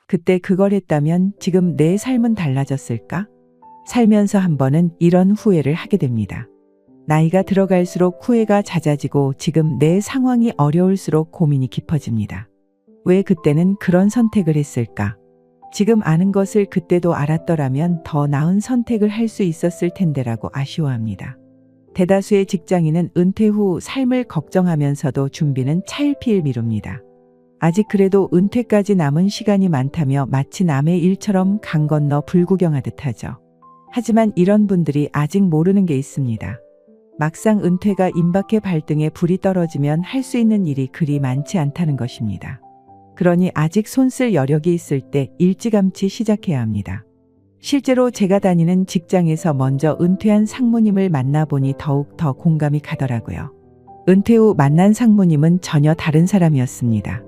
그때 그걸 했다면 지금 내 삶은 달라졌을까? 살면서 한 번은 이런 후회를 하게 됩니다. 나이가 들어갈수록 후회가 잦아지고 지금 내 상황이 어려울수록 고민이 깊어집니다. 왜 그때는 그런 선택을 했을까? 지금 아는 것을 그때도 알았더라면 더 나은 선택을 할 수 있었을 텐데라고 아쉬워합니다. 대다수의 직장인은 은퇴 후 삶을 걱정하면서도 준비는 차일피일 미룹니다. 아직 그래도 은퇴까지 남은 시간이 많다며 마치 남의 일처럼 강 건너 불구경하듯 하죠. 하지만 이런 분들이 아직 모르는 게 있습니다. 막상 은퇴가 임박해 발등에 불이 떨어지면 할 수 있는 일이 그리 많지 않다는 것입니다. 그러니 아직 손쓸 여력이 있을 때 일찌감치 시작해야 합니다. 실제로 제가 다니는 직장에서 먼저 은퇴한 상무님을 만나보니 더욱 더 공감이 가더라고요. 은퇴 후 만난 상무님은 전혀 다른 사람이었습니다.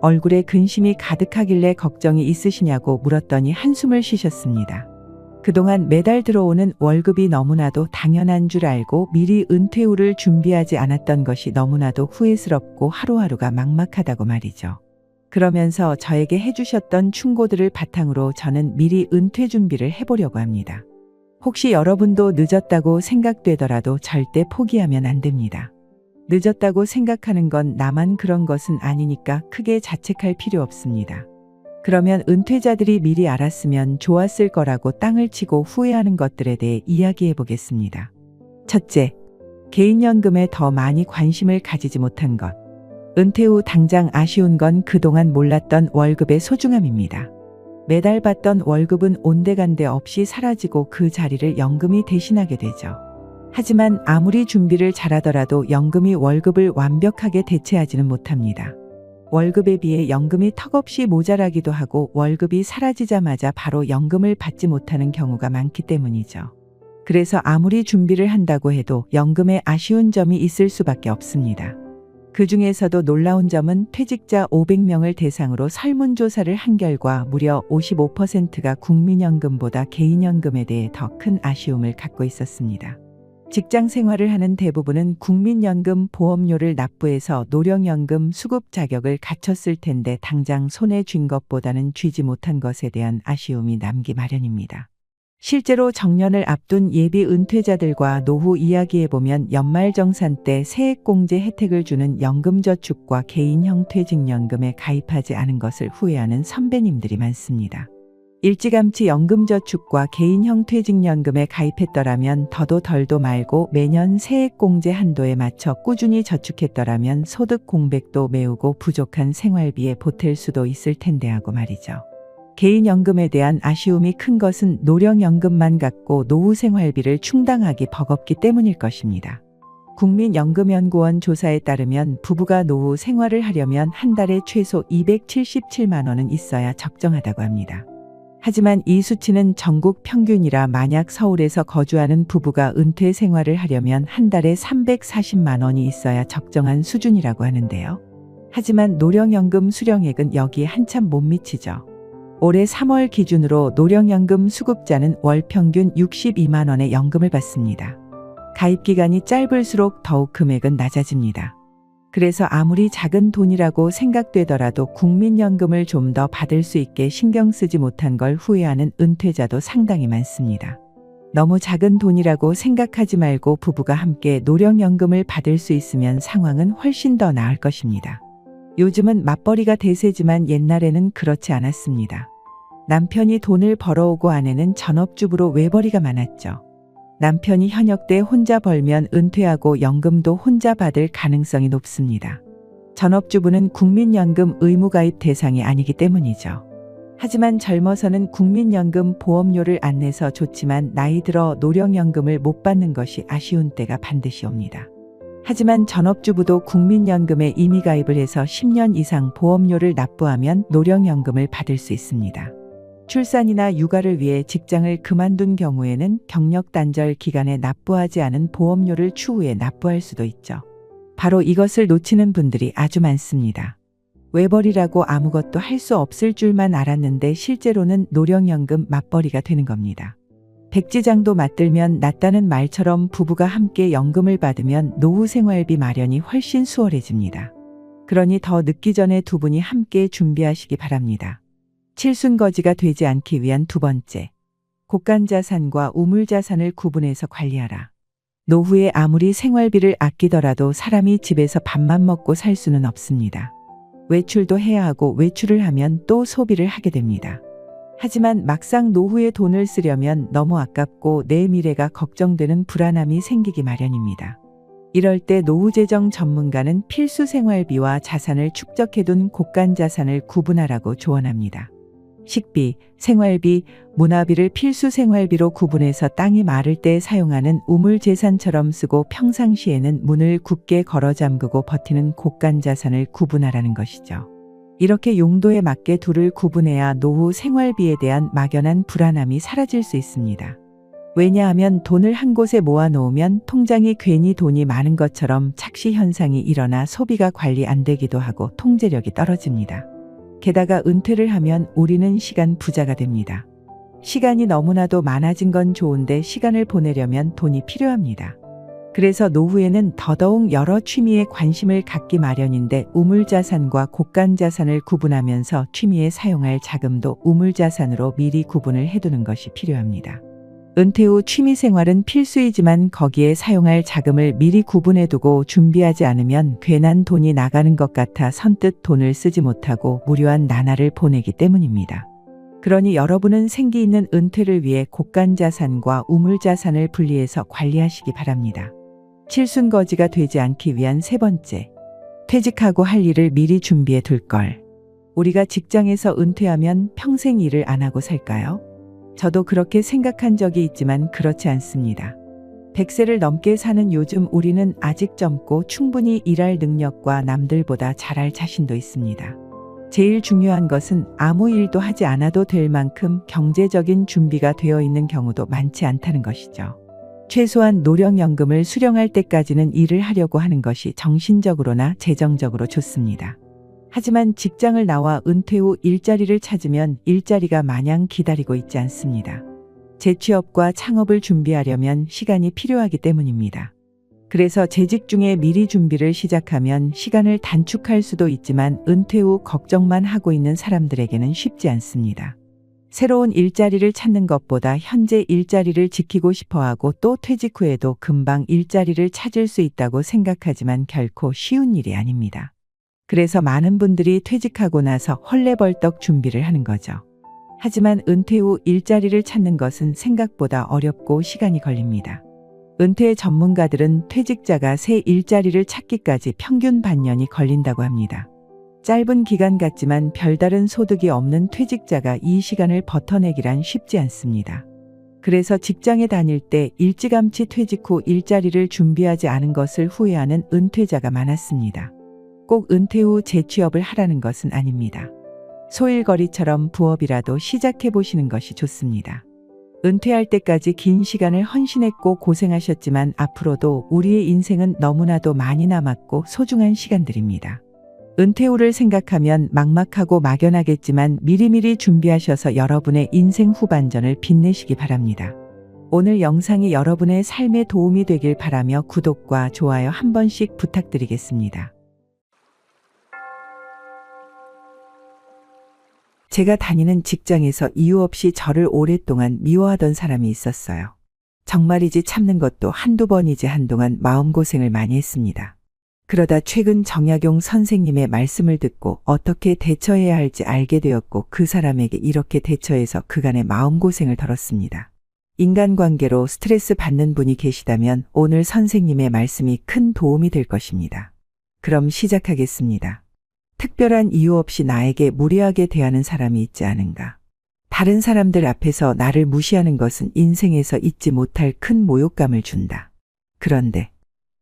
얼굴에 근심이 가득하길래 걱정이 있으시냐고 물었더니 한숨을 쉬셨습니다. 그동안 매달 들어오는 월급이 너무나도 당연한 줄 알고 미리 은퇴 후를 준비하지 않았던 것이 너무나도 후회스럽고 하루하루가 막막하다고 말이죠. 그러면서 저에게 해주셨던 충고들을 바탕으로 저는 미리 은퇴 준비를 해보려고 합니다. 혹시 여러분도 늦었다고 생각되더라도 절대 포기하면 안 됩니다. 늦었다고 생각하는 건 나만 그런 것은 아니니까 크게 자책할 필요 없습니다. 그러면 은퇴자들이 미리 알았으면 좋았을 거라고 땅을 치고 후회하는 것들에 대해 이야기해 보겠습니다. 첫째, 개인연금에 더 많이 관심을 가지지 못한 것. 은퇴 후 당장 아쉬운 건 그동안 몰랐던 월급의 소중함입니다. 매달 받던 월급은 온데간데 없이 사라지고 그 자리를 연금이 대신하게 되죠. 하지만 아무리 준비를 잘하더라도 연금이 월급을 완벽하게 대체하지는 못합니다. 월급에 비해 연금이 턱없이 모자라기도 하고 월급이 사라지자마자 바로 연금을 받지 못하는 경우가 많기 때문이죠. 그래서 아무리 준비를 한다고 해도 연금에 아쉬운 점이 있을 수밖에 없습니다. 그 중에서도 놀라운 점은 퇴직자 500명을 대상으로 설문조사를 한 결과 무려 55%가 국민연금보다 개인연금에 대해 더 큰 아쉬움을 갖고 있었습니다. 직장 생활을 하는 대부분은 국민연금 보험료를 납부해서 노령연금 수급 자격을 갖췄을 텐데 당장 손에 쥔 것보다는 쥐지 못한 것에 대한 아쉬움이 남기 마련입니다. 실제로 정년을 앞둔 예비 은퇴자들과 노후 이야기해보면 연말정산 때 세액공제 혜택을 주는 연금저축과 개인형 퇴직연금에 가입하지 않은 것을 후회하는 선배님들이 많습니다. 일찌감치 연금저축과 개인형 퇴직연금에 가입했더라면 더도 덜도 말고 매년 세액공제 한도에 맞춰 꾸준히 저축했더라면 소득 공백도 메우고 부족한 생활비에 보탤 수도 있을 텐데 하고 말이죠. 개인연금에 대한 아쉬움이 큰 것은 노령연금만 갖고 노후 생활비를 충당하기 버겁기 때문일 것입니다. 국민연금연구원 조사에 따르면 부부가 노후 생활을 하려면 한 달에 최소 277만 원은 있어야 적정하다고 합니다. 하지만 이 수치는 전국 평균이라 만약 서울에서 거주하는 부부가 은퇴 생활을 하려면 한 달에 340만 원이 있어야 적정한 수준이라고 하는데요. 하지만 노령연금 수령액은 여기에 한참 못 미치죠. 올해 3월 기준으로 노령연금 수급자는 월 평균 62만 원의 연금을 받습니다. 가입 기간이 짧을수록 더욱 금액은 낮아집니다. 그래서 아무리 작은 돈이라고 생각되더라도 국민연금을 좀 더 받을 수 있게 신경 쓰지 못한 걸 후회하는 은퇴자도 상당히 많습니다. 너무 작은 돈이라고 생각하지 말고 부부가 함께 노령연금을 받을 수 있으면 상황은 훨씬 더 나을 것입니다. 요즘은 맞벌이가 대세지만 옛날에는 그렇지 않았습니다. 남편이 돈을 벌어오고 아내는 전업주부로 외벌이가 많았죠. 남편이 현역 때 혼자 벌면 은퇴하고 연금도 혼자 받을 가능성이 높습니다. 전업주부는 국민연금 의무가입 대상이 아니기 때문이죠. 하지만 젊어서는 국민연금 보험료를 안 내서 좋지만 나이 들어 노령연금을 못 받는 것이 아쉬운 때가 반드시 옵니다. 하지만 전업주부도 국민연금에 임의 가입을 해서 10년 이상 보험료를 납부하면 노령연금을 받을 수 있습니다. 출산이나 육아를 위해 직장을 그만둔 경우에는 경력 단절 기간에 납부하지 않은 보험료를 추후에 납부할 수도 있죠. 바로 이것을 놓치는 분들이 아주 많습니다. 외벌이라고 아무것도 할 수 없을 줄만 알았는데 실제로는 노령연금 맞벌이가 되는 겁니다. 백지장도 맞들면 낫다는 말처럼 부부가 함께 연금을 받으면 노후 생활비 마련이 훨씬 수월해집니다. 그러니 더 늦기 전에 두 분이 함께 준비하시기 바랍니다. 칠순거지가 되지 않기 위한 두 번째. 곡간자산과 우물자산을 구분해서 관리하라. 노후에 아무리 생활비를 아끼더라도 사람이 집에서 밥만 먹고 살 수는 없습니다. 외출도 해야 하고 외출을 하면 또 소비를 하게 됩니다. 하지만 막상 노후에 돈을 쓰려면 너무 아깝고 내 미래가 걱정되는 불안함이 생기기 마련입니다. 이럴 때 노후재정 전문가는 필수 생활비와 자산을 축적해둔 곡간자산을 구분하라고 조언합니다. 식비, 생활비, 문화비를 필수 생활비로 구분해서 땅이 마를 때 사용하는 우물재산처럼 쓰고 평상시에는 문을 굳게 걸어 잠그고 버티는 곡간자산을 구분하라는 것이죠. 이렇게 용도에 맞게 둘을 구분해야 노후 생활비에 대한 막연한 불안함이 사라질 수 있습니다. 왜냐하면 돈을 한 곳에 모아놓으면 통장이 괜히 돈이 많은 것처럼 착시 현상이 일어나 소비가 관리 안 되기도 하고 통제력이 떨어집니다. 게다가 은퇴를 하면 우리는 시간 부자가 됩니다. 시간이 너무나도 많아진 건 좋은데 시간을 보내려면 돈이 필요합니다. 그래서 노후에는 더더욱 여러 취미에 관심을 갖기 마련인데 우물자산과 곡간자산을 구분하면서 취미에 사용할 자금도 우물자산으로 미리 구분을 해두는 것이 필요합니다. 은퇴 후 취미생활은 필수이지만 거기에 사용할 자금을 미리 구분해두고 준비하지 않으면 괜한 돈이 나가는 것 같아 선뜻 돈을 쓰지 못하고 무료한 나날을 보내기 때문입니다. 그러니 여러분은 생기 있는 은퇴를 위해 곡간자산과 우물자산을 분리해서 관리하시기 바랍니다. 칠순거지가 되지 않기 위한 세 번째. 퇴직하고 할 일을 미리 준비해 둘 걸. 우리가 직장에서 은퇴하면 평생 일을 안 하고 살까요? 저도 그렇게 생각한 적이 있지만 그렇지 않습니다. 100세를 넘게 사는 요즘 우리는 아직 젊고 충분히 일할 능력과 남들보다 잘할 자신도 있습니다. 제일 중요한 것은 아무 일도 하지 않아도 될 만큼 경제적인 준비가 되어 있는 경우도 많지 않다는 것이죠. 최소한 노령연금을 수령할 때까지는 일을 하려고 하는 것이 정신적으로나 재정적으로 좋습니다. 하지만 직장을 나와 은퇴 후 일자리를 찾으면 일자리가 마냥 기다리고 있지 않습니다. 재취업과 창업을 준비하려면 시간이 필요하기 때문입니다. 그래서 재직 중에 미리 준비를 시작하면 시간을 단축할 수도 있지만 은퇴 후 걱정만 하고 있는 사람들에게는 쉽지 않습니다. 새로운 일자리를 찾는 것보다 현재 일자리를 지키고 싶어하고 또 퇴직 후에도 금방 일자리를 찾을 수 있다고 생각하지만 결코 쉬운 일이 아닙니다. 그래서 많은 분들이 퇴직하고 나서 헐레벌떡 준비를 하는 거죠. 하지만 은퇴 후 일자리를 찾는 것은 생각보다 어렵고 시간이 걸립니다. 은퇴 전문가들은 퇴직자가 새 일자리를 찾기까지 평균 반년이 걸린다고 합니다. 짧은 기간 같지만 별다른 소득이 없는 퇴직자가 이 시간을 버텨내기란 쉽지 않습니다. 그래서 직장에 다닐 때 일찌감치 퇴직 후 일자리를 준비하지 않은 것을 후회하는 은퇴자가 많았습니다. 꼭 은퇴 후 재취업을 하라는 것은 아닙니다. 소일거리처럼 부업이라도 시작해 보시는 것이 좋습니다. 은퇴할 때까지 긴 시간을 헌신했고 고생하셨지만 앞으로도 우리의 인생은 너무나도 많이 남았고 소중한 시간들입니다. 은퇴 후를 생각하면 막막하고 막연하겠지만 미리미리 준비하셔서 여러분의 인생 후반전을 빛내시기 바랍니다. 오늘 영상이 여러분의 삶에 도움이 되길 바라며 구독과 좋아요 한 번씩 부탁드리겠습니다. 제가 다니는 직장에서 이유 없이 저를 오랫동안 미워하던 사람이 있었어요. 정말이지 참는 것도 한두 번이지 한동안 마음고생을 많이 했습니다. 그러다 최근 정약용 선생님의 말씀을 듣고 어떻게 대처해야 할지 알게 되었고 그 사람에게 이렇게 대처해서 그간의 마음고생을 덜었습니다. 인간관계로 스트레스 받는 분이 계시다면 오늘 선생님의 말씀이 큰 도움이 될 것입니다. 그럼 시작하겠습니다. 특별한 이유 없이 나에게 무례하게 대하는 사람이 있지 않은가? 다른 사람들 앞에서 나를 무시하는 것은 인생에서 잊지 못할 큰 모욕감을 준다. 그런데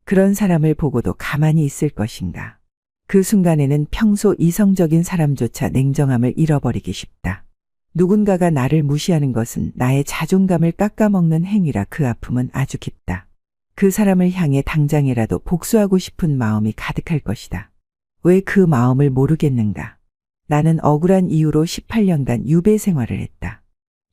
그런 사람을 보고도 가만히 있을 것인가? 그 순간에는 평소 이성적인 사람조차 냉정함을 잃어버리기 쉽다. 누군가가 나를 무시하는 것은 나의 자존감을 깎아먹는 행위라 그 아픔은 아주 깊다. 그 사람을 향해 당장이라도 복수하고 싶은 마음이 가득할 것이다. 왜 그 마음을 모르겠는가? 나는 억울한 이유로 18년간 유배 생활을 했다.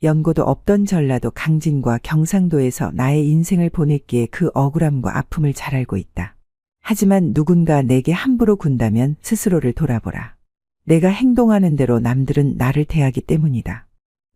연고도 없던 전라도 강진과 경상도에서 나의 인생을 보냈기에 그 억울함과 아픔을 잘 알고 있다. 하지만 누군가 내게 함부로 군다면 스스로를 돌아보라. 내가 행동하는 대로 남들은 나를 대하기 때문이다.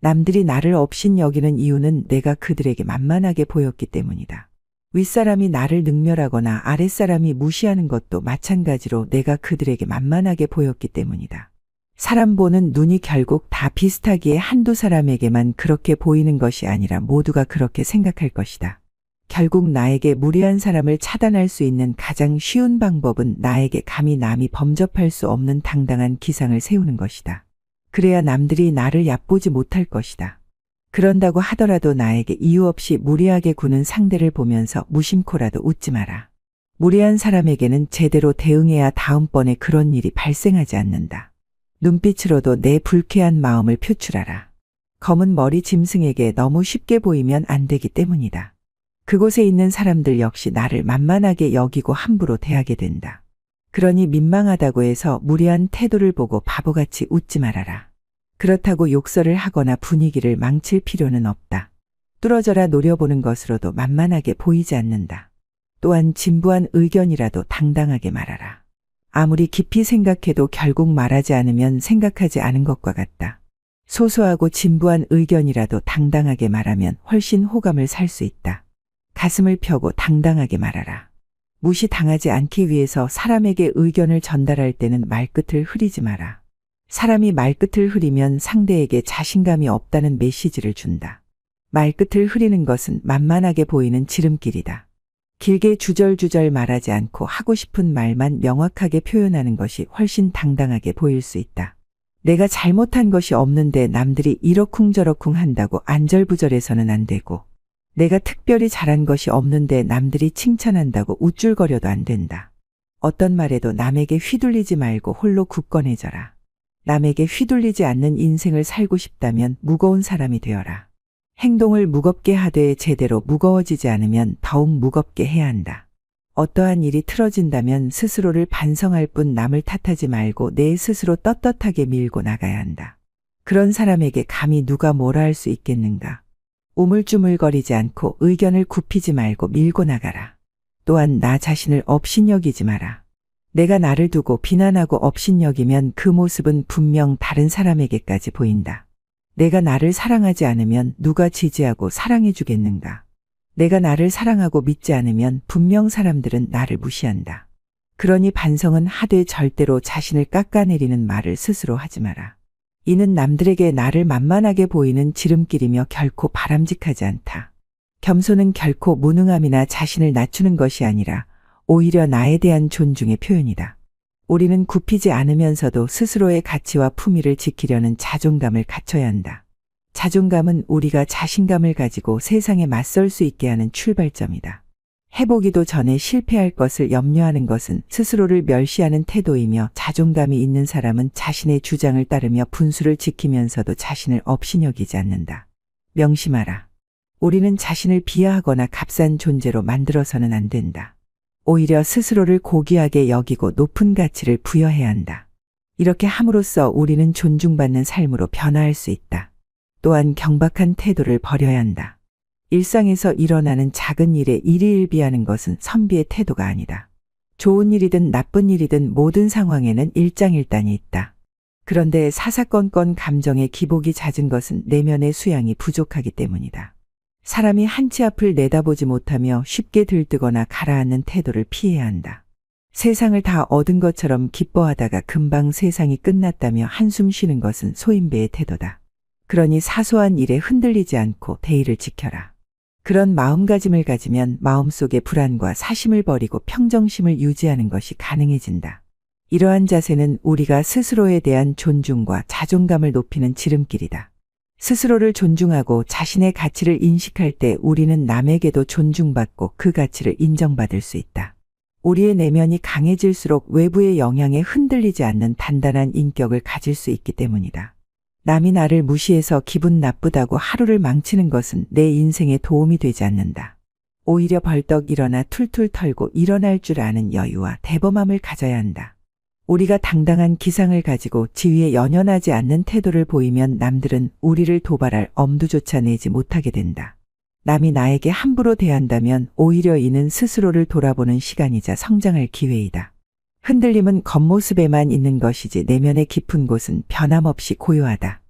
남들이 나를 업신여기는 이유는 내가 그들에게 만만하게 보였기 때문이다. 윗사람이 나를 능멸하거나 아랫사람이 무시하는 것도 마찬가지로 내가 그들에게 만만하게 보였기 때문이다. 사람 보는 눈이 결국 다 비슷하기에 한두 사람에게만 그렇게 보이는 것이 아니라 모두가 그렇게 생각할 것이다. 결국 나에게 무례한 사람을 차단할 수 있는 가장 쉬운 방법은 나에게 감히 남이 범접할 수 없는 당당한 기상을 세우는 것이다. 그래야 남들이 나를 얕보지 못할 것이다. 그런다고 하더라도 나에게 이유 없이 무례하게 구는 상대를 보면서 무심코라도 웃지 마라. 무례한 사람에게는 제대로 대응해야 다음번에 그런 일이 발생하지 않는다. 눈빛으로도 내 불쾌한 마음을 표출하라. 검은 머리 짐승에게 너무 쉽게 보이면 안 되기 때문이다. 그곳에 있는 사람들 역시 나를 만만하게 여기고 함부로 대하게 된다. 그러니 민망하다고 해서 무례한 태도를 보고 바보같이 웃지 말아라. 그렇다고 욕설을 하거나 분위기를 망칠 필요는 없다. 뚫어져라 노려보는 것으로도 만만하게 보이지 않는다. 또한 진부한 의견이라도 당당하게 말하라. 아무리 깊이 생각해도 결국 말하지 않으면 생각하지 않은 것과 같다. 소소하고 진부한 의견이라도 당당하게 말하면 훨씬 호감을 살 수 있다. 가슴을 펴고 당당하게 말하라. 무시당하지 않기 위해서 사람에게 의견을 전달할 때는 말끝을 흐리지 마라. 사람이 말끝을 흐리면 상대에게 자신감이 없다는 메시지를 준다. 말끝을 흐리는 것은 만만하게 보이는 지름길이다. 길게 주절주절 말하지 않고 하고 싶은 말만 명확하게 표현하는 것이 훨씬 당당하게 보일 수 있다. 내가 잘못한 것이 없는데 남들이 이러쿵저러쿵 한다고 안절부절해서는 안 되고, 내가 특별히 잘한 것이 없는데 남들이 칭찬한다고 우쭐거려도 안 된다. 어떤 말에도 남에게 휘둘리지 말고 홀로 굳건해져라. 남에게 휘둘리지 않는 인생을 살고 싶다면 무거운 사람이 되어라. 행동을 무겁게 하되 제대로 무거워지지 않으면 더욱 무겁게 해야 한다. 어떠한 일이 틀어진다면 스스로를 반성할 뿐 남을 탓하지 말고 내 스스로 떳떳하게 밀고 나가야 한다. 그런 사람에게 감히 누가 뭐라 할 수 있겠는가. 우물쭈물거리지 않고 의견을 굽히지 말고 밀고 나가라. 또한 나 자신을 업신여기지 마라. 내가 나를 두고 비난하고 업신여기면 그 모습은 분명 다른 사람에게까지 보인다. 내가 나를 사랑하지 않으면 누가 지지하고 사랑해 주겠는가. 내가 나를 사랑하고 믿지 않으면 분명 사람들은 나를 무시한다. 그러니 반성은 하되 절대로 자신을 깎아내리는 말을 스스로 하지 마라. 이는 남들에게 나를 만만하게 보이는 지름길이며 결코 바람직하지 않다. 겸손은 결코 무능함이나 자신을 낮추는 것이 아니라 오히려 나에 대한 존중의 표현이다. 우리는 굽히지 않으면서도 스스로의 가치와 품위를 지키려는 자존감을 갖춰야 한다. 자존감은 우리가 자신감을 가지고 세상에 맞설 수 있게 하는 출발점이다. 해보기도 전에 실패할 것을 염려하는 것은 스스로를 멸시하는 태도이며, 자존감이 있는 사람은 자신의 주장을 따르며 분수를 지키면서도 자신을 업신여기지 않는다. 명심하라. 우리는 자신을 비하하거나 값싼 존재로 만들어서는 안 된다. 오히려 스스로를 고귀하게 여기고 높은 가치를 부여해야 한다. 이렇게 함으로써 우리는 존중받는 삶으로 변화할 수 있다. 또한 경박한 태도를 버려야 한다. 일상에서 일어나는 작은 일에 일희일비하는 것은 선비의 태도가 아니다. 좋은 일이든 나쁜 일이든 모든 상황에는 일장일단이 있다. 그런데 사사건건 감정의 기복이 잦은 것은 내면의 수양이 부족하기 때문이다. 사람이 한치 앞을 내다보지 못하며 쉽게 들뜨거나 가라앉는 태도를 피해야 한다. 세상을 다 얻은 것처럼 기뻐하다가 금방 세상이 끝났다며 한숨 쉬는 것은 소인배의 태도다. 그러니 사소한 일에 흔들리지 않고 대의를 지켜라. 그런 마음가짐을 가지면 마음속의 불안과 사심을 버리고 평정심을 유지하는 것이 가능해진다. 이러한 자세는 우리가 스스로에 대한 존중과 자존감을 높이는 지름길이다. 스스로를 존중하고 자신의 가치를 인식할 때 우리는 남에게도 존중받고 그 가치를 인정받을 수 있다. 우리의 내면이 강해질수록 외부의 영향에 흔들리지 않는 단단한 인격을 가질 수 있기 때문이다. 남이 나를 무시해서 기분 나쁘다고 하루를 망치는 것은 내 인생에 도움이 되지 않는다. 오히려 벌떡 일어나 툴툴 털고 일어날 줄 아는 여유와 대범함을 가져야 한다. 우리가 당당한 기상을 가지고 지위에 연연하지 않는 태도를 보이면 남들은 우리를 도발할 엄두조차 내지 못하게 된다. 남이 나에게 함부로 대한다면 오히려 이는 스스로를 돌아보는 시간이자 성장할 기회이다. 흔들림은 겉모습에만 있는 것이지 내면의 깊은 곳은 변함없이 고요하다.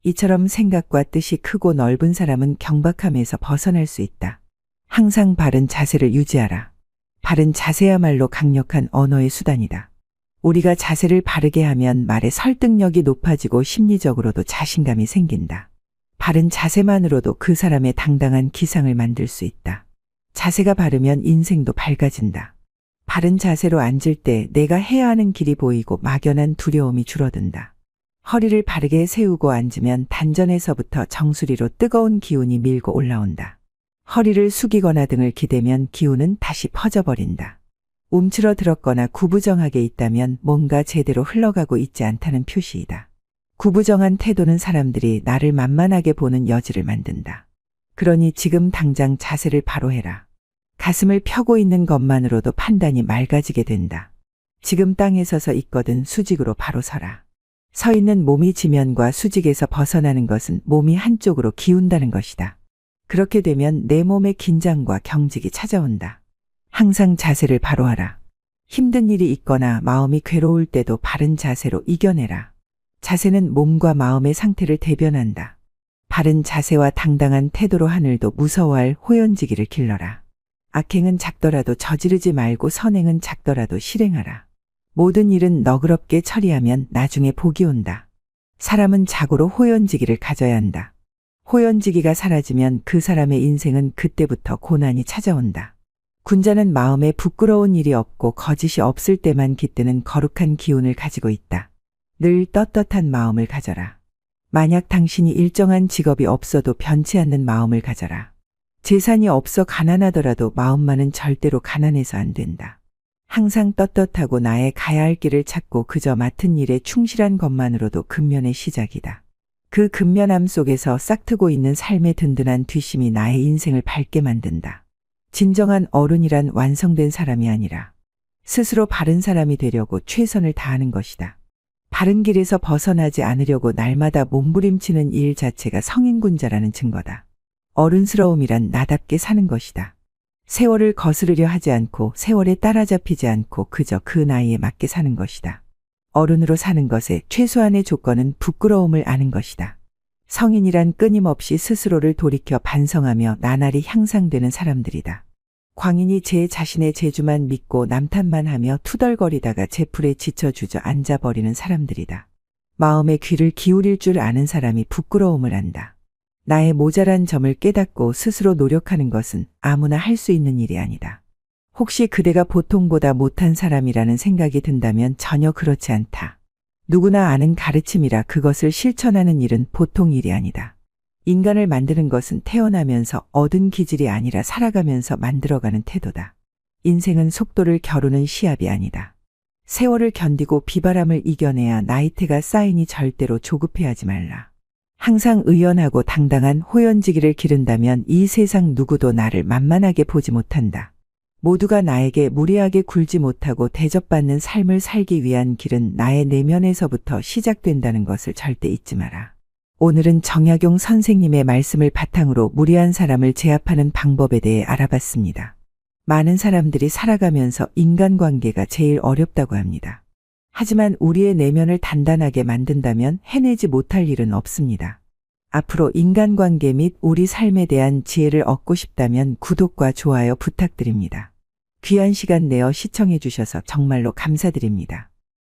이처럼 생각과 뜻이 크고 넓은 사람은 경박함에서 벗어날 수 있다. 항상 바른 자세를 유지하라. 바른 자세야말로 강력한 언어의 수단이다. 우리가 자세를 바르게 하면 말의 설득력이 높아지고 심리적으로도 자신감이 생긴다. 바른 자세만으로도 그 사람의 당당한 기상을 만들 수 있다. 자세가 바르면 인생도 밝아진다. 바른 자세로 앉을 때 내가 해야 하는 길이 보이고 막연한 두려움이 줄어든다. 허리를 바르게 세우고 앉으면 단전에서부터 정수리로 뜨거운 기운이 밀고 올라온다. 허리를 숙이거나 등을 기대면 기운은 다시 퍼져버린다. 움츠러들었거나 구부정하게 있다면 뭔가 제대로 흘러가고 있지 않다는 표시이다. 구부정한 태도는 사람들이 나를 만만하게 보는 여지를 만든다. 그러니 지금 당장 자세를 바로 해라. 가슴을 펴고 있는 것만으로도 판단이 맑아지게 된다. 지금 땅에 서서 있거든 수직으로 바로 서라. 서 있는 몸이 지면과 수직에서 벗어나는 것은 몸이 한쪽으로 기운다는 것이다. 그렇게 되면 내 몸에 긴장과 경직이 찾아온다. 항상 자세를 바로 하라. 힘든 일이 있거나 마음이 괴로울 때도 바른 자세로 이겨내라. 자세는 몸과 마음의 상태를 대변한다. 바른 자세와 당당한 태도로 하늘도 무서워할 호연지기를 길러라. 악행은 작더라도 저지르지 말고 선행은 작더라도 실행하라. 모든 일은 너그럽게 처리하면 나중에 복이 온다. 사람은 자고로 호연지기를 가져야 한다. 호연지기가 사라지면 그 사람의 인생은 그때부터 고난이 찾아온다. 군자는 마음에 부끄러운 일이 없고 거짓이 없을 때만 깃드는 거룩한 기운을 가지고 있다. 늘 떳떳한 마음을 가져라. 만약 당신이 일정한 직업이 없어도 변치 않는 마음을 가져라. 재산이 없어 가난하더라도 마음만은 절대로 가난해서 안 된다. 항상 떳떳하고 나의 가야 할 길을 찾고 그저 맡은 일에 충실한 것만으로도 근면의 시작이다. 그 근면함 속에서 싹트고 있는 삶의 든든한 뒷심이 나의 인생을 밝게 만든다. 진정한 어른이란 완성된 사람이 아니라 스스로 바른 사람이 되려고 최선을 다하는 것이다. 바른 길에서 벗어나지 않으려고 날마다 몸부림치는 일 자체가 성인군자라는 증거다. 어른스러움이란 나답게 사는 것이다. 세월을 거스르려 하지 않고 세월에 따라잡히지 않고 그저 그 나이에 맞게 사는 것이다. 어른으로 사는 것의 최소한의 조건은 부끄러움을 아는 것이다. 성인이란 끊임없이 스스로를 돌이켜 반성하며 나날이 향상되는 사람들이다. 광인이 제 자신의 재주만 믿고 남탓만 하며 투덜거리다가 제풀에 지쳐 주저앉아버리는 사람들이다. 마음의 귀를 기울일 줄 아는 사람이 부끄러움을 안다. 나의 모자란 점을 깨닫고 스스로 노력하는 것은 아무나 할 수 있는 일이 아니다. 혹시 그대가 보통보다 못한 사람이라는 생각이 든다면 전혀 그렇지 않다. 누구나 아는 가르침이라 그것을 실천하는 일은 보통 일이 아니다. 인간을 만드는 것은 태어나면서 얻은 기질이 아니라 살아가면서 만들어가는 태도다. 인생은 속도를 겨루는 시합이 아니다. 세월을 견디고 비바람을 이겨내야 나이테가 쌓이니 절대로 조급해하지 말라. 항상 의연하고 당당한 호연지기를 기른다면 이 세상 누구도 나를 만만하게 보지 못한다. 모두가 나에게 무례하게 굴지 못하고 대접받는 삶을 살기 위한 길은 나의 내면에서부터 시작된다는 것을 절대 잊지 마라. 오늘은 정약용 선생님의 말씀을 바탕으로 무례한 사람을 제압하는 방법에 대해 알아봤습니다. 많은 사람들이 살아가면서 인간관계가 제일 어렵다고 합니다. 하지만 우리의 내면을 단단하게 만든다면 해내지 못할 일은 없습니다. 앞으로 인간관계 및 우리 삶에 대한 지혜를 얻고 싶다면 구독과 좋아요 부탁드립니다. 귀한 시간 내어 시청해 주셔서 정말로 감사드립니다.